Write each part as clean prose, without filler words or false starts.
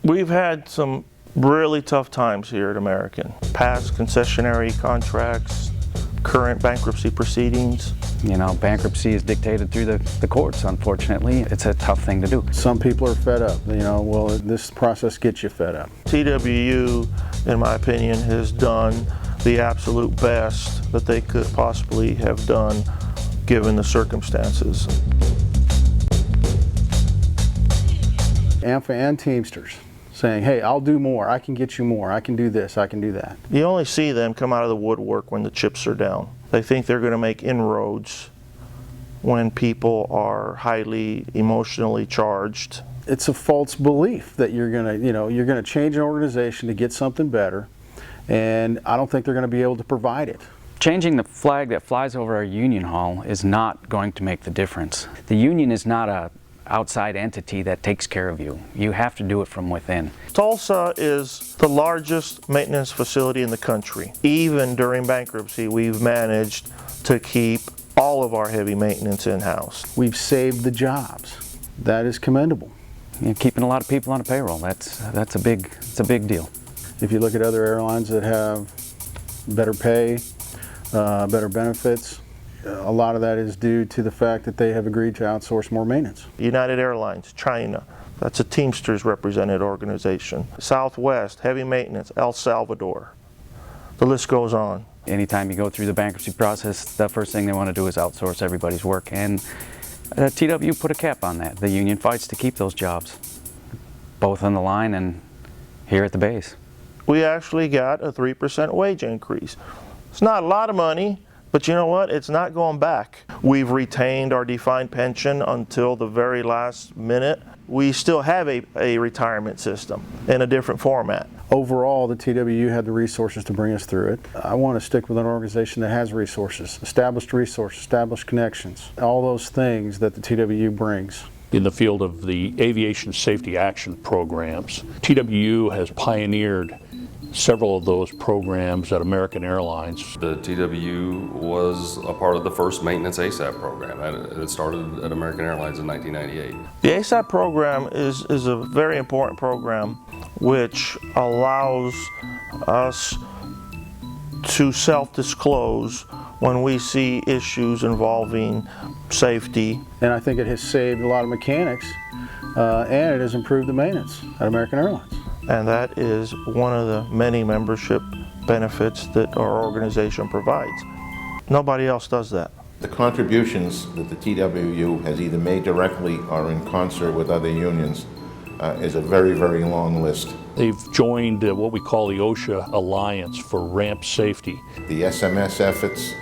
We've had some really tough times here at American. Past concessionary contracts, current bankruptcy proceedings. You know, bankruptcy is dictated through the courts, unfortunately. It's a tough thing to do. Some people are fed up. You know, well, this process gets you fed up. TWU, in my opinion, has done the absolute best that they could possibly have done given the circumstances. AMFA and Teamsters saying, hey, I'll do more, I can get you more, I can do this, I can do that. You only see them come out of the woodwork when the chips are down. They think they're going to make inroads when people are highly emotionally charged. It's a false belief that you're going to change an organization to get something better, and I don't think they're going to be able to provide it. Changing the flag that flies over our union hall is not going to make the difference. The union is not a outside entity that takes care of you. You have to do it from within. Tulsa is the largest maintenance facility in the country. Even during bankruptcy, we've managed to keep all of our heavy maintenance in-house. We've saved the jobs. That is commendable. You're keeping a lot of people on a payroll. It's a big deal. If you look at other airlines that have better pay, better benefits, a lot of that is due to the fact that they have agreed to outsource more maintenance. United Airlines, China, that's a Teamsters represented organization. Southwest, heavy maintenance, El Salvador. The list goes on. Anytime you go through the bankruptcy process, the first thing they want to do is outsource everybody's work, and TW put a cap on that. The union fights to keep those jobs, both on the line and here at the base. We actually got a 3% wage increase. It's not a lot of money, but you know what? It's not going back. We've retained our defined pension until the very last minute. We still have a retirement system in a different format. Overall, the TWU had the resources to bring us through it. I want to stick with an organization that has resources, established connections, all those things that the TWU brings. In the field of the aviation safety action programs, TWU has pioneered several of those programs at American Airlines. The TWU was a part of the first maintenance ASAP program. It started at American Airlines in 1998. The ASAP program is a very important program which allows us to self-disclose when we see issues involving safety. And I think it has saved a lot of mechanics and it has improved the maintenance at American Airlines. And that is one of the many membership benefits that our organization provides. Nobody else does that. The contributions that the TWU has either made directly or in concert with other unions is a very, very long list. They've joined what we call the OSHA Alliance for Ramp Safety. The SMS efforts,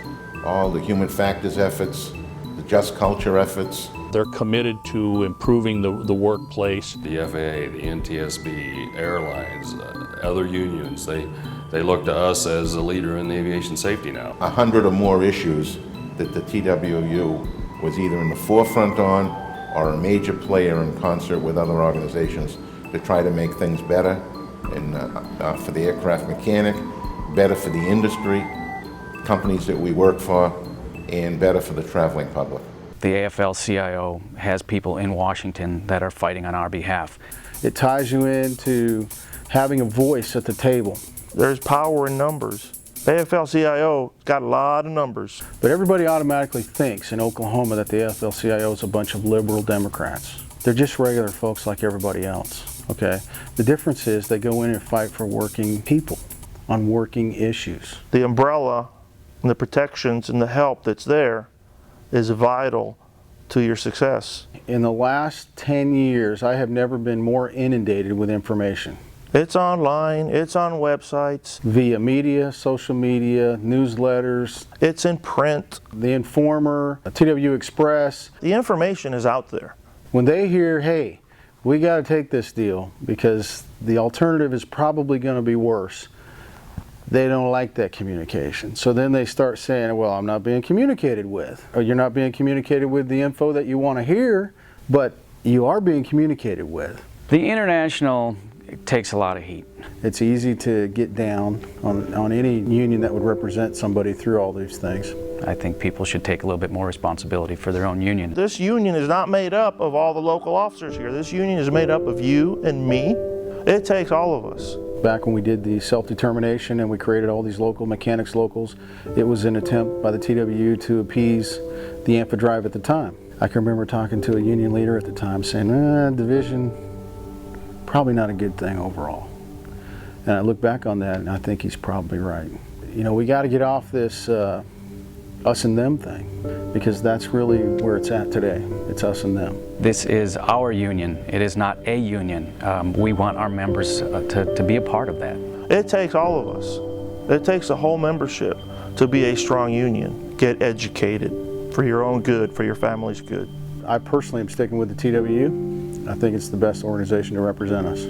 all the human factors efforts, the just culture efforts. They're committed to improving the workplace. The FAA, the NTSB, airlines, other unions, they look to us as a leader in aviation safety now. 100 or more issues that the TWU was either in the forefront on or a major player in concert with other organizations to try to make things better for the aircraft mechanic, better for the industry, companies that we work for, and better for the traveling public. The AFL-CIO has people in Washington that are fighting on our behalf. It ties you into having a voice at the table. There's power in numbers. AFL-CIO got a lot of numbers. But everybody automatically thinks in Oklahoma that the AFL-CIO is a bunch of liberal Democrats. They're just regular folks like everybody else, okay? The difference is they go in and fight for working people on working issues. The umbrella and the protections and the help that's there is vital to your success. In the last 10 years, I have never been more inundated with information. It's online, it's on websites. Via media, social media, newsletters. It's in print. The Informer, TW Express. The information is out there. When they hear, hey, we got to take this deal because the alternative is probably going to be worse, they don't like that communication. So then they start saying, well, I'm not being communicated with. Or you're not being communicated with the info that you want to hear, but you are being communicated with. The international takes a lot of heat. It's easy to get down on any union that would represent somebody through all these things. I think people should take a little bit more responsibility for their own union. This union is not made up of all the local officers here. This union is made up of you and me It takes all of us. Back when we did the self-determination and we created all these local mechanics locals, it was an attempt by the TWU to appease the AMFA drive at the time. I can remember talking to a union leader at the time saying, division, probably not a good thing overall. And I look back on that and I think he's probably right. You know, we got to get off this us and them thing, because that's really where it's at today. It's us and them. This is our union. It is not a union. We want our members to be a part of that. It takes all of us. It takes a whole membership to be a strong union. Get educated for your own good, for your family's good. I personally am sticking with the TWU. I think it's the best organization to represent us.